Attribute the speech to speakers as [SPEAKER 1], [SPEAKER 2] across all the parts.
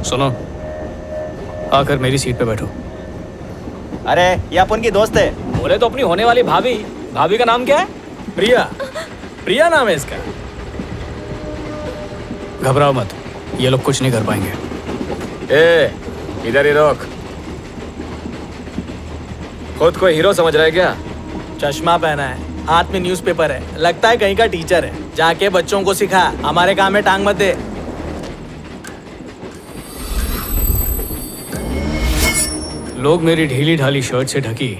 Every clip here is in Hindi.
[SPEAKER 1] सुनो, आकर मेरी सीट पे बैठो।
[SPEAKER 2] अरे ये अपन की दोस्त है।
[SPEAKER 3] बोले तो अपनी होने वाली भाभी। भाभी का नाम क्या है?
[SPEAKER 4] प्रिया। प्रिया नाम है इसका।
[SPEAKER 1] घबराओ मत, ये लोग कुछ नहीं कर पाएंगे।
[SPEAKER 4] ए, इधर ही रोक। खुद को हीरो समझ रहा है क्या?
[SPEAKER 5] चश्मा पहना है, हाथ में न्यूज़पेपर है, लगता है कहीं का टीचर है। जाके बच्चों को सिखा, हमारे काम में टांग मत दे।
[SPEAKER 1] लोग मेरी ढीली ढाली शर्ट से ढकी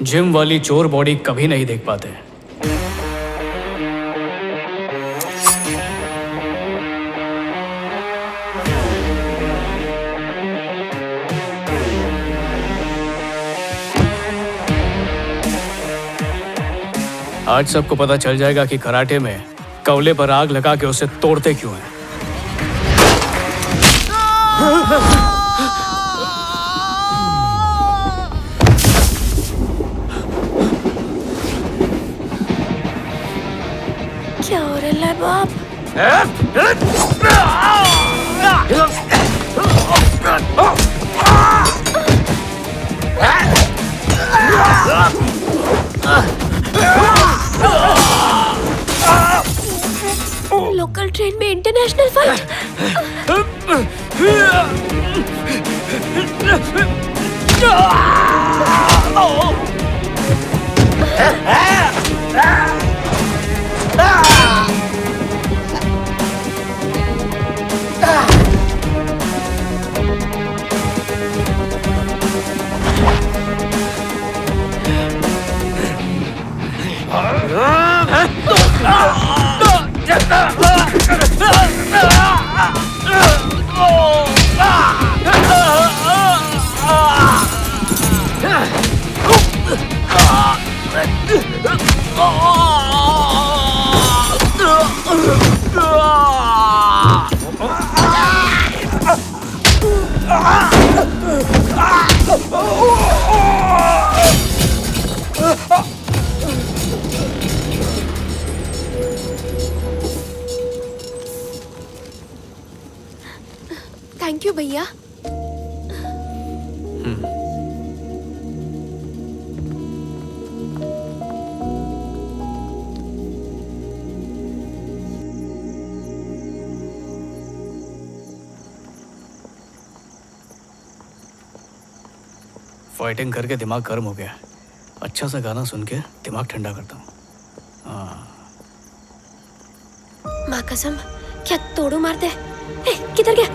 [SPEAKER 1] जिम वाली चोर बॉडी कभी नहीं देख पाते। आज सबको पता चल जाएगा कि कराटे में कवले पर आग लगा के उसे तोड़ते क्यों हैं।
[SPEAKER 6] क्या हो रहा है बाप? लोकल ट्रेन में इंटरनेशनल फाइट। थैंक यू भैया।
[SPEAKER 1] फाइटिंग करके दिमाग गर्म हो गया। अच्छा सा गाना सुन के दिमाग ठंडा करता हूँ।
[SPEAKER 6] माँ कसम, क्या तोड़ू मार दे। किधर गया?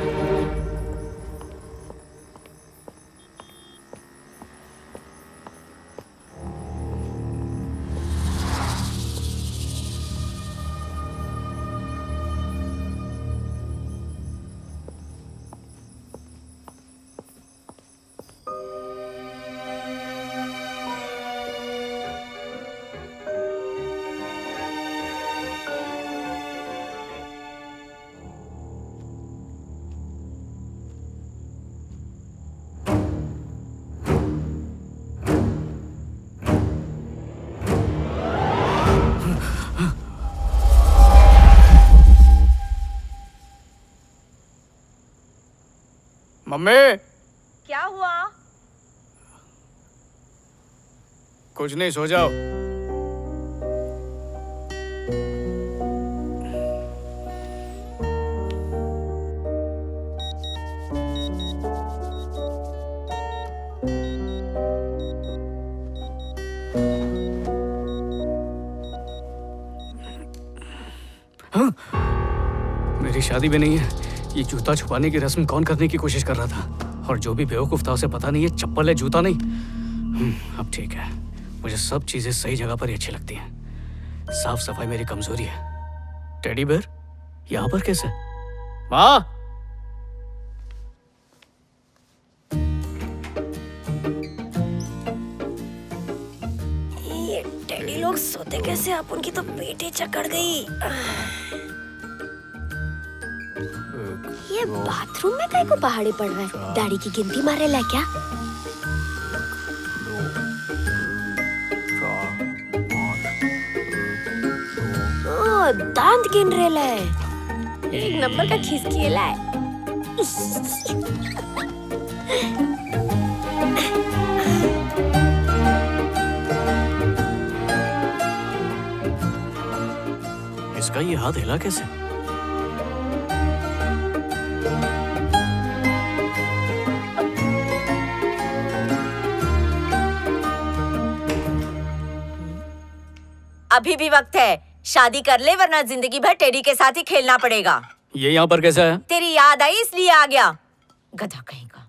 [SPEAKER 1] मम्मी,
[SPEAKER 7] क्या हुआ?
[SPEAKER 1] कुछ नहीं, सो जाओ। हाँ? मेरी शादी भी नहीं है। ये जूता छुपाने की रस्म कौन करने की कोशिश कर रहा था? और जो भी बेवकूफ था उसे पता नहीं है चप्पल है जूता नहीं। अब ठीक है, मुझे सब चीजें सही जगह पर ही अच्छी लगती हैं। साफ सफाई मेरी कमजोरी है। टेडी बेयर यहाँ पर कैसे? माँ,
[SPEAKER 6] ये टेडी लोग सोते कैसे? अपन की तो पेट ही चकड़ गई। ये बाथरूम में काहे को पहाड़ी पड़ रहा है? दाढ़ी की गिनती मारे ला क्या? ओ, दांत गिन रहे ला है। एक नंबर का खिसकी ला है।
[SPEAKER 1] इसका ये हाथ हिला कैसे?
[SPEAKER 7] अभी भी वक्त है, शादी कर ले वरना जिंदगी भर टेडी के साथ ही खेलना पड़ेगा।
[SPEAKER 1] ये यहाँ पर कैसा है?
[SPEAKER 7] तेरी याद आई इसलिए आ गया, गधा कहीं का।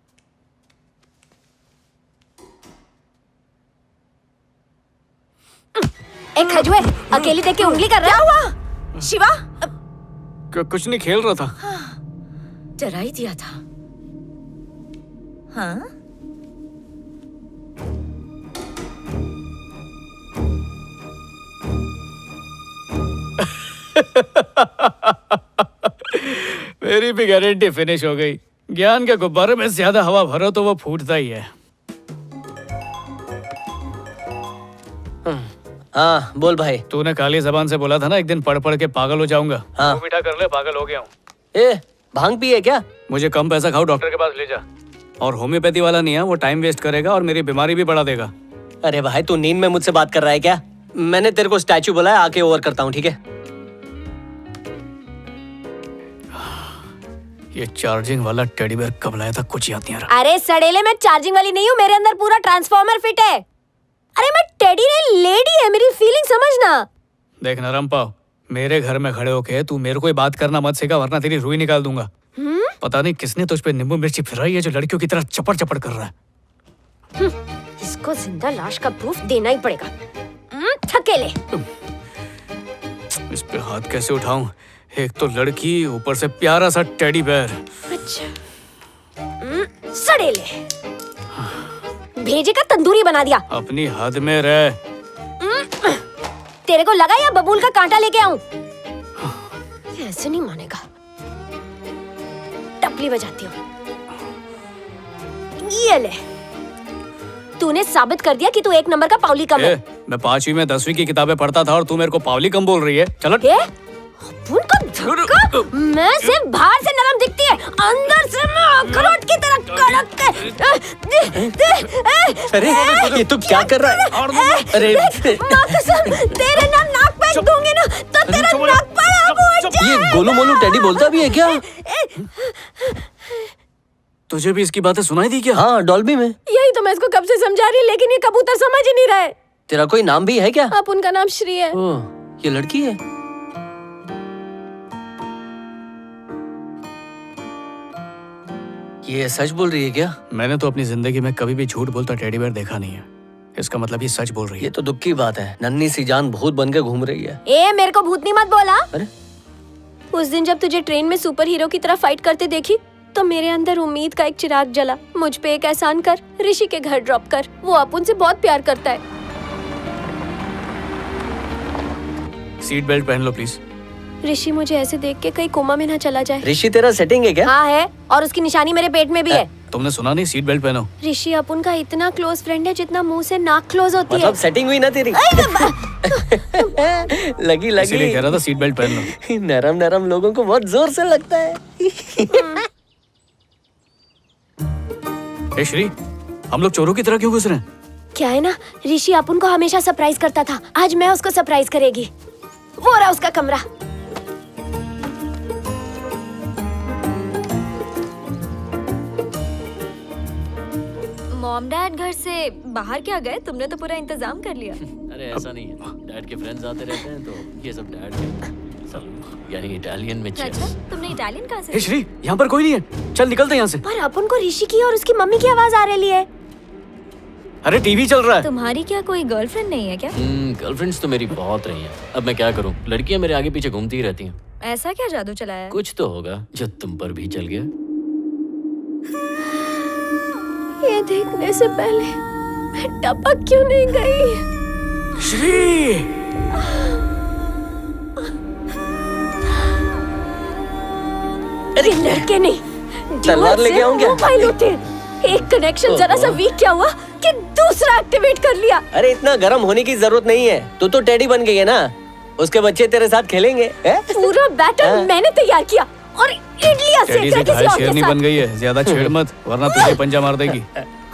[SPEAKER 6] एक खजुए अकेली देख के उंगली कर रहा
[SPEAKER 7] क्या हुआ शिवा?
[SPEAKER 1] कुछ नहीं, खेल रहा था।
[SPEAKER 7] डरा ही दिया था। हाँ?
[SPEAKER 1] मेरी भी गारंटी फिनिश हो गई। ज्ञान के गुब्बारे में ज्यादा हवा भरो तो वो फूटता ही है।
[SPEAKER 8] हाँ बोल भाई।
[SPEAKER 1] तूने काली जबान से बोला था ना एक दिन पढ़ पढ़ के पागल हो जाऊंगा।
[SPEAKER 8] हाँ।
[SPEAKER 1] तू मीठा कर ले, पागल हो गया हूँ।
[SPEAKER 8] ए भांग पिए क्या?
[SPEAKER 1] मुझे कम पैसा खाओ, डॉक्टर के पास ले जा। और होम्योपैथी वाला नहीं है, वो टाइम वेस्ट करेगा और मेरी बीमारी भी बढ़ा देगा।
[SPEAKER 8] अरे भाई तू नींद में मुझसे बात कर रहा है क्या? मैंने तेरे को स्टैचू बुलाया, आके ओवर करता हूँ, ठीक है?
[SPEAKER 1] ये चार्जिंग वाला टेडी बेयर कब लाया था, कुछ याद नहीं आ रहा।
[SPEAKER 6] अरे सड़ेले, मैं चार्जिंग वाली नहीं हूँ, मेरे अंदर पूरा ट्रांसफॉर्मर फिट है। अरे मैं टेडी नहीं, लेडी है, मेरी फीलिंग समझना।
[SPEAKER 1] देख नरम पाव, मेरे घर में खड़े होके तू मेरे को ही बात करना मत सिखा, वरना तेरी रुई निकाल दूंगा। पता नहीं किसने तुझ पे नींबू मिर्ची फिराई है जो लड़कियों की तरह चपड़ चपड़ कर रहा है।
[SPEAKER 6] इसको जिंदा लाश का प्रूफ देना ही पड़ेगा। थकेले।
[SPEAKER 1] इस पे हाथ कैसे उठाऊं? एक तो लड़की, ऊपर से प्यारा सा टेडी बेयर।
[SPEAKER 6] अच्छा। सड़ेले, भेजे का तंदूरी बना दिया।
[SPEAKER 1] अपनी हद में रह।
[SPEAKER 6] तेरे को लगा या बबूल का कांटा लेके आऊं? ऐसे नहीं मानेगा। टपली बजाती हूँ। ये ले, तूने साबित कर दिया कि तू एक नंबर का पावली कम है।
[SPEAKER 1] मैं 5वीं में 10वीं की किताबें पढ़ता था और तू मेरे को पावली कम बोल रही है। चलो।
[SPEAKER 6] उनका धक्का, मैं सिर्फ बाहर से नरम दिखती है, अंदर से मैं अखरोट की तरह कड़क है।
[SPEAKER 8] अरे ये तू क्या कर रहा है? अरे
[SPEAKER 6] माँ कसम, तेरे नाक पे दूंगी ना तो तेरा नाक पर आग उड़ जाए।
[SPEAKER 8] ये गोलू मोलू टेडी बोलता भी है क्या?
[SPEAKER 1] तुझे भी इसकी बातें सुनाई दी क्या?
[SPEAKER 8] हाँ डॉल्बी में।
[SPEAKER 6] यही तो मैं इसको कब से समझा रही, लेकिन ये कबूतर समझ ही नहीं रहा है।
[SPEAKER 8] तेरा कोई नाम भी है क्या?
[SPEAKER 6] आप उनका नाम श्री है।
[SPEAKER 8] ओह, ये लड़की है। ये सच बोल रही है क्या?
[SPEAKER 1] मैंने तो अपनी जिंदगी में कभी भी झूठ बोलता टेडी बेयर देखा नहीं है। इसका मतलब ये सच बोल रही है।
[SPEAKER 8] ये तो दुख की बात है, नन्ही सी जान भूत बन के घूम रही है।
[SPEAKER 6] ए मेरे को भूतनी मत बोला।
[SPEAKER 8] अरे
[SPEAKER 6] उस दिन जब तुझे ट्रेन में सुपर हीरो की तरह फाइट करते देखी तो मेरे अंदर उम्मीद का एक चिराग जला। मुझ पे एक एहसान कर, ऋषि के घर ड्रॉप कर, वो अपुन से बहुत प्यार करता है।
[SPEAKER 1] सीट बेल्ट पहन लो प्लीज।
[SPEAKER 6] ऋषि मुझे ऐसे देख के कहीं कोमा में ना चला जाए।
[SPEAKER 8] ऋषि तेरा सेटिंग है क्या?
[SPEAKER 6] हाँ है, और उसकी निशानी मेरे पेट में भी है।
[SPEAKER 1] तुमने सुना नहीं? सीट बेल्ट पहनो।
[SPEAKER 6] ऋषि अपुन का इतना क्लोज फ्रेंड है जितना मुंह से नाक क्लोज होती
[SPEAKER 8] मतलब
[SPEAKER 6] है।
[SPEAKER 8] सेटिंग हुई ना तेरी? लगी
[SPEAKER 1] इसीलिए कह रहा था सीट बेल्ट पहन लो।
[SPEAKER 8] नरम नरम लोगों को बहुत जोर से लगता है।
[SPEAKER 1] ए श्री, हम लोग चोरों की तरह क्यों घुस रहे हैं?
[SPEAKER 6] क्या है ना, ऋषि अपुन को हमेशा सरप्राइज करता था, आज मैं उसको सरप्राइज करेगी। वो रहा उसका कमरा।
[SPEAKER 9] मॉम डैड घर से बाहर क्या गए? तुमने तो पूरा इंतजाम कर लिया।
[SPEAKER 3] अरे ऐसा नहीं है, डैड के फ्रेंड्स आते रहते हैं तो ये सब डैड के सब यानी इटालियन में
[SPEAKER 9] अच्छा,
[SPEAKER 3] चेस।
[SPEAKER 9] तुमने इटालियन कहाँ से?
[SPEAKER 1] ए श्री, यहाँ पर कोई नहीं है, चल निकलते हैं यहाँ से।
[SPEAKER 6] पर अपुन को ऋषि की और उसकी मम्मी की आवाज आ रही है।
[SPEAKER 1] अरे टीवी चल रहा है।
[SPEAKER 9] तुम्हारी क्या कोई गर्लफ्रेंड नहीं है क्या?
[SPEAKER 3] गर्लफ्रेंड्स तो मेरी बहुत रही हैं। अब मैं क्या करूं, लड़कियां मेरे आगे पीछे घूमती ही रहती हैं।
[SPEAKER 9] ऐसा क्या जादू चलाया है?
[SPEAKER 3] कुछ तो होगा जो तुम पर भी चल गया।
[SPEAKER 6] ये देखने से पहले मैं टपक क्यों नहीं गई?
[SPEAKER 1] श्री,
[SPEAKER 6] अरे लड़के नहीं,
[SPEAKER 8] तलवार लेके आऊं क्या?
[SPEAKER 6] मोबाइल होते हैं। एक कनेक्शन जरा सा वीक क्या हुआ कि दूसरा एक्टिवेट कर लिया।
[SPEAKER 8] अरे इतना गर्म होने की जरूरत नहीं है, तू तो टेडी बन गई है ना, उसके बच्चे तेरे साथ खेलेंगे।
[SPEAKER 6] पूरा बैटल मैंने तैयार किया, और इडलियां
[SPEAKER 1] टेडी
[SPEAKER 6] सेक
[SPEAKER 1] से
[SPEAKER 6] रहा है
[SPEAKER 1] घायल
[SPEAKER 6] किसी और के
[SPEAKER 1] शेरनी
[SPEAKER 6] साथ।
[SPEAKER 1] बन गई है, ज्यादा छेड़ मत वरना तुझे पंजा मार देगी।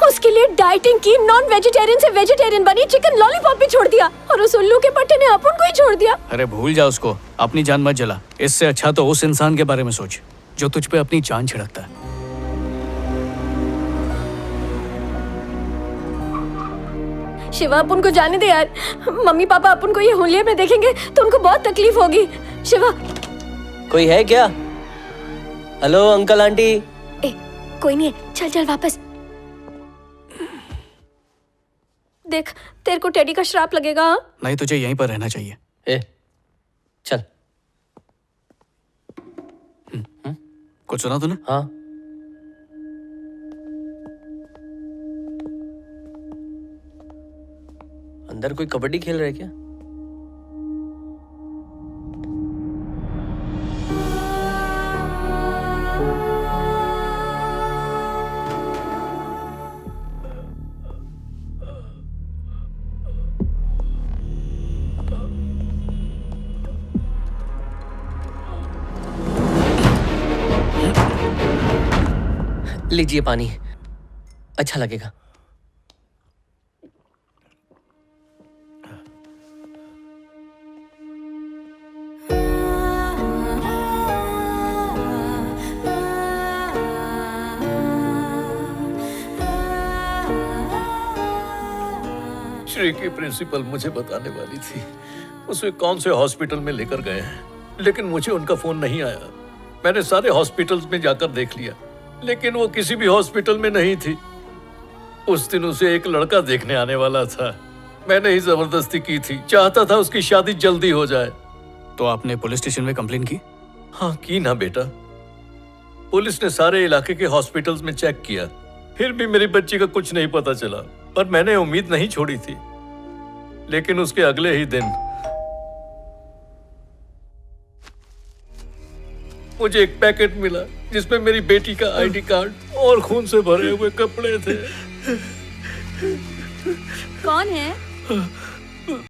[SPEAKER 6] उसके लिए डाइटिंग की, नॉन वेजिटेरियन से वेजिटेरियन बनी, चिकन लॉलीपॉप भी छोड़ दिया और उस उल्लू के पट्टे ने अपन को ही छोड़ दिया।
[SPEAKER 1] अरे भूल जा उसको, अपनी जान मत जला। इससे अच्छा तो उस इंसान के बारे में सोच जो तुझ पे अपनी जान छिड़कता है।
[SPEAKER 6] शिवा अपन को जाने दे यार, मम्मी पापा अपन को ये होलिये में देखेंगे तो उनको बहुत तकलीफ होगी। शिवा।
[SPEAKER 8] कोई है क्या? Hello uncle aunty.
[SPEAKER 6] ए, कोई नहीं है, चल चल वापस। देख तेरे को टेडी का श्राप लगेगा। हाँ?
[SPEAKER 1] नहीं, तुझे यहीं पर रहना चाहिए।
[SPEAKER 8] ए चल।
[SPEAKER 1] कुछ सुना तूने?
[SPEAKER 8] हाँ अंदर कोई कबड्डी खेल रहा है क्या? लीजिए पानी, अच्छा लगेगा।
[SPEAKER 10] श्री की प्रिंसिपल मुझे बताने वाली थी उसे कौन से हॉस्पिटल में लेकर गए हैं, लेकिन मुझे उनका फोन नहीं आया। मैंने सारे हॉस्पिटल्स में जाकर देख लिया, लेकिन वो किसी भी हॉस्पिटल में नहीं थी। उस दिन उसे एक लड़का देखने आने वाला था, मैंने ही जबरदस्ती की थी, चाहता था उसकी शादी जल्दी हो जाए।
[SPEAKER 1] तो आपने पुलिस स्टेशन में कंप्लेन की?
[SPEAKER 10] हाँ की ना बेटा, पुलिस ने सारे इलाके के हॉस्पिटल्स में चेक किया, फिर भी मेरी बच्ची का कुछ नहीं पता चला। पर मैंने उम्मीद नहीं छोड़ी थी। लेकिन उसके अगले ही दिन मुझे एक पैकेट मिला जिसमें मेरी बेटी का आईडी कार्ड और खून से भरे हुए कपड़े थे।
[SPEAKER 9] कौन है?